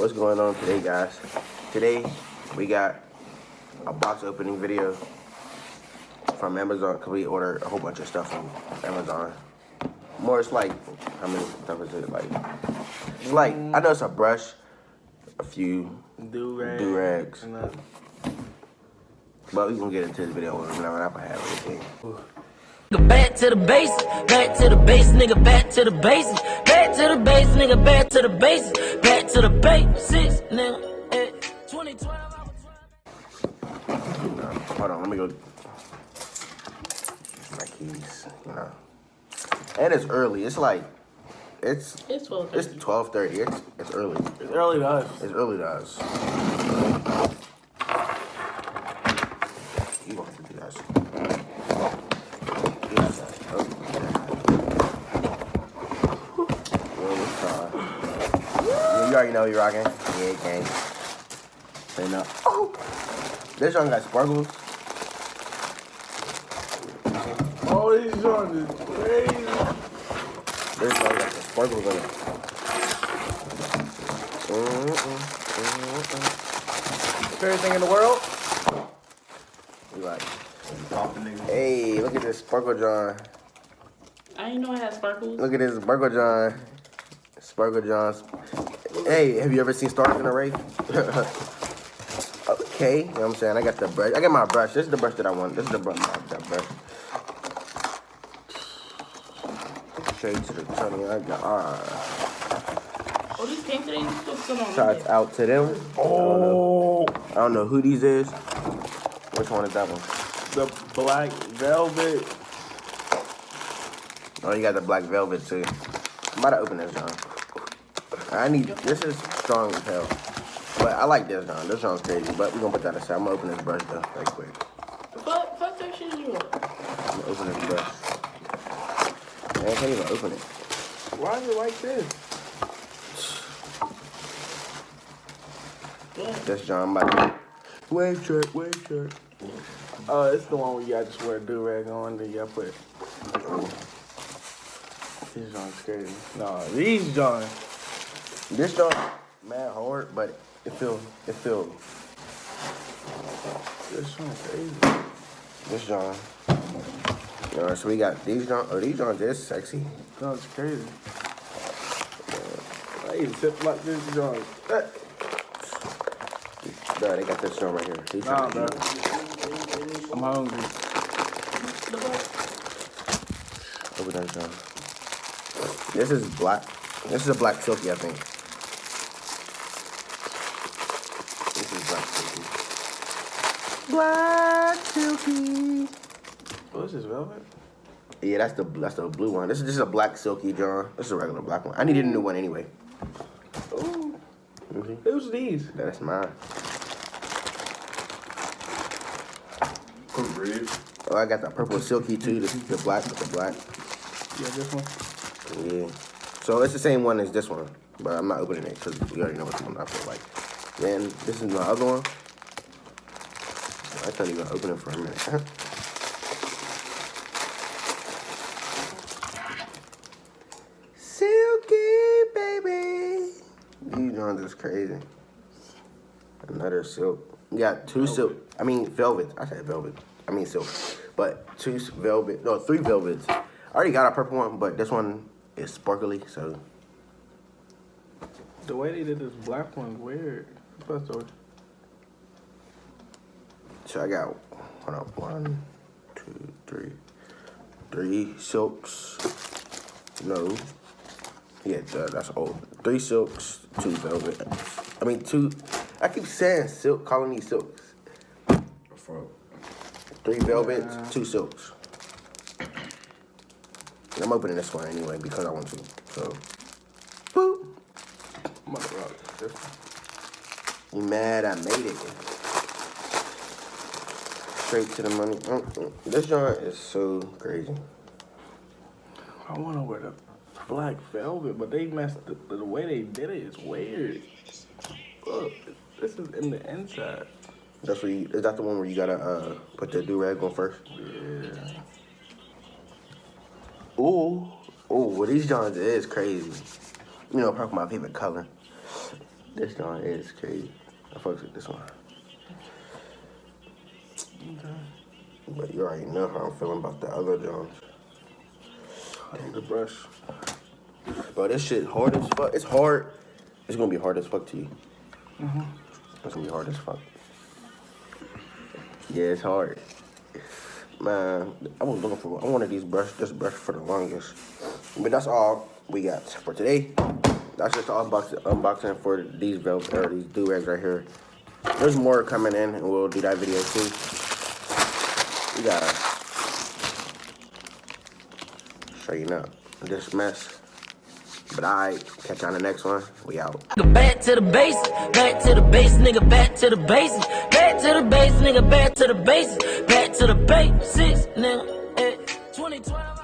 What's going on today, guys? Today we got a box opening video from Amazon because we ordered a whole bunch of stuff from Amazon. More, it's like, how many stuff is it? Like, it's like, I know it's a brush, a few do-rags. But we gonna get into this video whenever I have everything. Back to the base, back to the base, nigga, back to the basics, back to the base, nigga, back to the basics, back to the basics, nigga. 2012, Hold on, let me go. My keys, you know. And it's early. It's like, it's 12:30. It's 12:30. It's early. It's early to us. It's early to us. You gonna have to do that. You already know you're rocking. Yeah, gang. Say no. Oh! This one got sparkles. Oh, these joints is crazy. This one got the sparkles in it. Favorite thing in the world? You like, hey, look at this Sparkle John. I didn't know I had sparkles. Look at this Sparkle John. Sparkle Johns. Hey, have you ever seen Stars in a Ray? Okay, you know what I'm saying? I got the brush. I got my brush. This is the brush that I want. This is the brush. That brush. Straight to the tunnel. I got. Oh, these came today. These still come on. Shots out to them. Oh, I don't know who these is. Which one is that one? the black velvet. Oh, you got the black velvet too. I'm about to open this, John. I need. This is strong as hell. But I like this, John. This sounds crazy. But we're gonna put that aside. I'm gonna open this brush though, right quick. Fuck that shit you want. I'm gonna open this brush. Man, I can't even open it. Why is it like this? Yeah. This John, I'm about to. Wave shirt. Oh, it's the one where you got to wear a do-rag on, then you got to put. These joints crazy. No, these joints. This John, man, hard, but it feel. This joint crazy. This John. You know, so we got these John. Oh, these Johns is sexy. Joint's crazy. I even sip like this joint. Bro, they got this John right here. These Nah, Johns- bro. I'm hungry. Open that John. This is black. This is a black silky, I think. This is black silky. Black silky. Oh, this is velvet? Yeah, that's the blue one. This is just a black silky John. This is a regular black one. I needed a new one anyway. Ooh. Mm-hmm. Who's these? That's mine. Red. Oh, I got the purple silky too. The black with the black. Yeah, this one? Yeah. So it's the same one as this one, but I'm not opening it because you already know what one I feel like. Then this is my other one. I can't even open it for a minute. Silky baby. These ones is crazy. Another silk. You got two silk. I mean velvet. I said velvet. I mean silk. But two velvet. No, three velvets. I already got a purple one, but this one is sparkly, so. The way they did this black one's weird. So I got, hold on, 1, 2, 3. 3 silks. No. Yeah, that's old. 3 silks, 2 velvet. I mean, 2. I keep saying silk, calling these silks. 3 velvets, 2 silks. And I'm opening this one anyway because I want to. So, boop. I'm about to rock this. You mad? I made it. Straight to the money. This joint is so crazy. I want to wear the black velvet, but they messed the way they did it is weird. Look, this is in the inside. That's where you, is that the one where you gotta put the do-rag on first? Yeah. Ooh, well these Johns is crazy. You know, probably my favorite color. This one is crazy. I fucks with this one. Okay. But you already know how I'm feeling about the other Jones. Take the brush. Bro, this shit hard as fuck. It's hard. It's gonna be hard as fuck to you. It's gonna be hard as fuck. Yeah, it's hard. Man, I was looking for. I wanted this brush for the longest. But that's all we got for today. That's just the unboxing for these velvet or these do-rags right here. There's more coming in, and we'll do that video too. We gotta straighten up this mess. But I catch you on the next one. We out. Back to the basics, back to the base, nigga, back to the basics, back to the base, nigga, back to the basics, back to the basics, nigga. 2012.